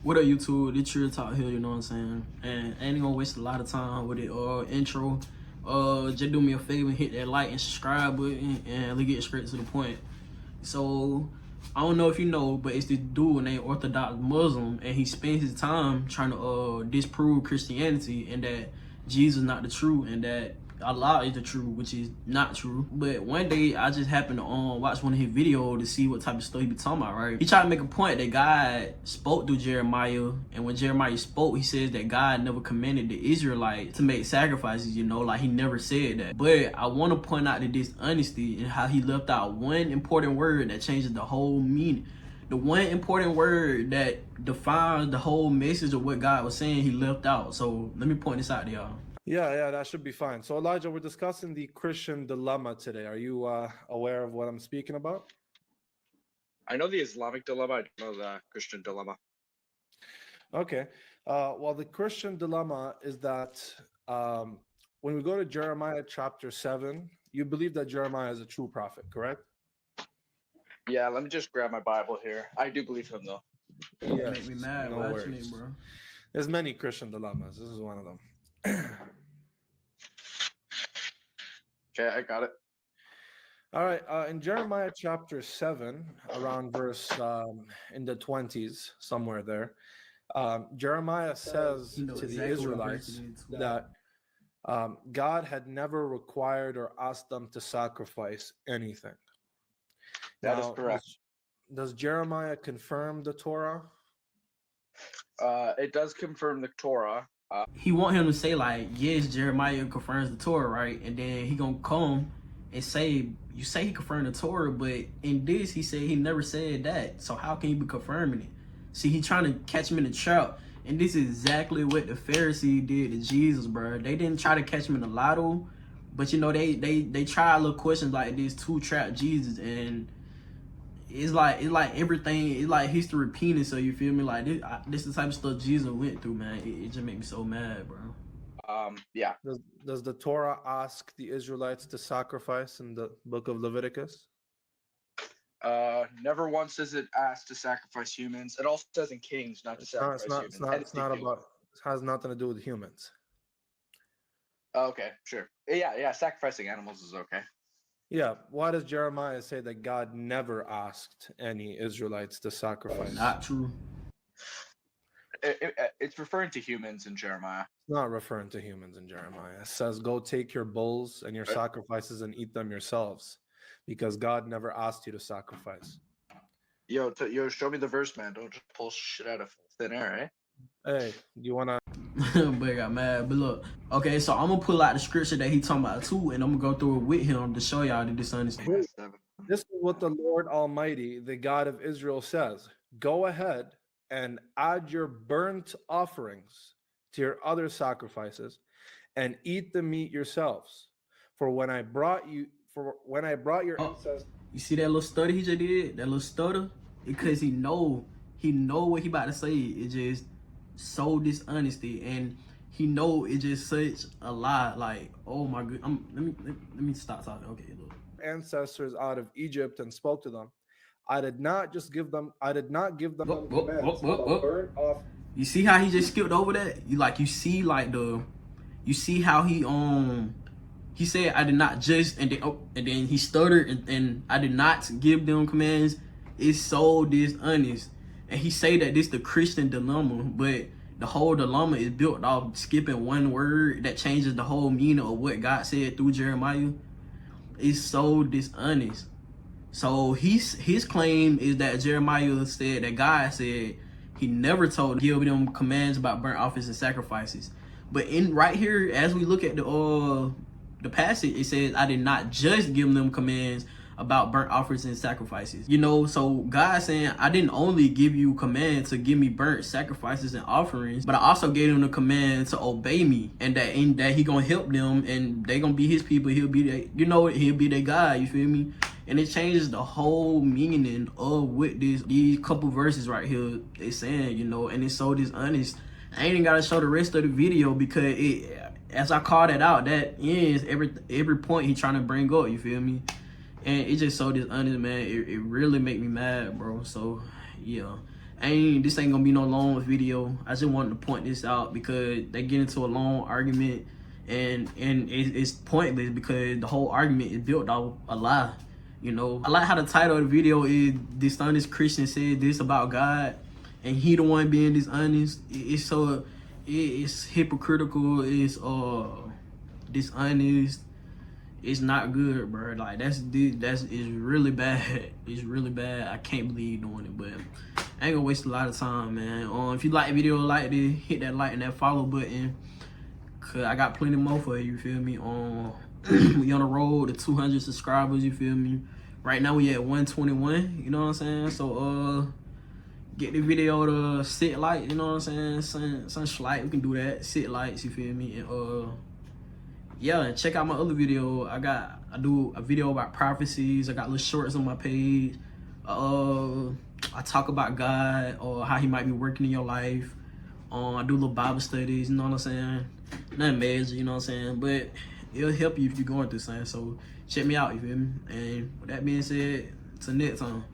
What up, YouTube? It's TrillTalks here, you know what I'm saying? And I ain't gonna waste a lot of time with the intro. Just do me a favor and hit that like and subscribe button, and let's get straight to the point. So, I don't know if you know, but it's this dude named Orthodox Muslim, and he spends his time trying to disprove Christianity and that Jesus is not the truth and that Allah is the truth, which is not true. But one day I just happened to watch one of his videos to see what type of stuff he be talking about, right? He tried to make a point that God spoke through Jeremiah, and when Jeremiah spoke, he says that God never commanded the Israelites to make sacrifices, you know, like he never said that. But I want to point out the dishonesty and how he left out one important word that changes the whole meaning. The one important word that defines the whole message of what God was saying, he left out. So let me point this out to y'all. Yeah, that should be fine. So Elijah, we're discussing the Christian dilemma today. Are you aware of what I'm speaking about? I know the Islamic dilemma. I don't know the Christian dilemma. Okay. Well, the Christian dilemma is that when we go to Jeremiah chapter 7, you believe that Jeremiah is a true prophet, correct? Yeah, let me just grab my Bible here. I do believe him, though. Yeah, Make me mad. no Watch worries. me, bro. There's many Christian dilemmas. This is one of them. Okay, I got it. All right. In Jeremiah chapter 7, around verse in the 20s, somewhere there, Jeremiah says to the Israelites that God had never required or asked them to sacrifice anything. That is correct. Does Jeremiah confirm the Torah? It does confirm the Torah. He want him to say like, yes, Jeremiah confirms the Torah, right? And then he gonna come and say, you say he confirmed the Torah, but in this he said he never said that. So how can he be confirming it? See, he trying to catch him in the trap, and this is exactly what the Pharisees did to Jesus, bro. They didn't try to catch him in the lotto, but you know they try little questions like this to trap Jesus, and it's like everything. It's like history repeating. So you feel me? Like this is the type of stuff Jesus went through, man. It just made me so mad, bro. Yeah. Does the Torah ask the Israelites to sacrifice in the book of Leviticus? Never once does it ask to sacrifice humans. It also says in Kings not to sacrifice humans. It has nothing to do with humans. Okay, sure. Yeah. Sacrificing animals is okay. Yeah. Why does Jeremiah say that God never asked any Israelites to sacrifice? Not true. It's referring to humans in Jeremiah. It's not referring to humans in Jeremiah. It says, go take your bulls and your sacrifices and eat them yourselves, because God never asked you to sacrifice. Yo, show me the verse, man. Don't just pull shit out of thin air, eh? Hey, do you want to... But I got mad. But look, okay, so I'm gonna pull out the scripture that he talking about too, and I'm gonna go through it with him to show y'all the dishonesty. This is what the Lord Almighty, the God of Israel, says. Go ahead and add your burnt offerings to your other sacrifices and eat the meat yourselves. For when I brought your ancestors... You see that little stutter he just did? That little stutter? Because he know what he about to say. It just so dishonesty, and he know it just such a lie. Like, oh my god. Let me stop talking. Okay, look. Ancestors out of Egypt and spoke to them. I did not give them commands about burnt off. You see how he just skipped over that? You see how he said I did not just, and then he stuttered and I did not give them commands. It's so dishonest. And he say that this the Christian dilemma, but the whole dilemma is built off skipping one word that changes the whole meaning of what God said through Jeremiah. It's so dishonest. So his claim is that Jeremiah said that God said he never told give them commands about burnt offerings and sacrifices. But in right here, as we look at the passage, it says I did not just give them commands about burnt offerings and sacrifices. You know, so God saying I didn't only give you command to give me burnt sacrifices and offerings, but I also gave them the command to obey me, and that he gonna help them, and they gonna be his people. He'll be he'll be their God. You feel me? And it changes the whole meaning of what these couple verses right here they saying, you know, and it's so dishonest. I ain't even gotta show the rest of the video because as I called it out, that ends every point he trying to bring up. You feel me? And it just so dishonest, man. It really make me mad, bro. So yeah. this ain't gonna be no long video. I just wanted to point this out because they get into a long argument, and it's pointless because the whole argument is built off a lie. You know, I like how the title of the video is "Dishonest Christian Said This About God," and he the one being dishonest. It's hypocritical. It's dishonest. It's not good, bro. Like it's really bad. It's really bad. I can't believe doing it, but I ain't gonna waste a lot of time, man. If you like the video like this, hit that like and that follow button, cause I got plenty more for you. You feel me? We on the road to 200 subscribers. You feel me? Right now we at 121. You know what I'm saying? So get the video to 6 likes. You know what I'm saying? Some slight. We can do that. 6 likes. You feel me? And yeah, and check out my other video. I do a video about prophecies. I got little shorts on my page. I talk about God or how he might be working in your life. I do little Bible studies, you know what I'm saying? Nothing major, you know what I'm saying? But it'll help you if you're going through something. So check me out, you feel me? And with that being said, till next time.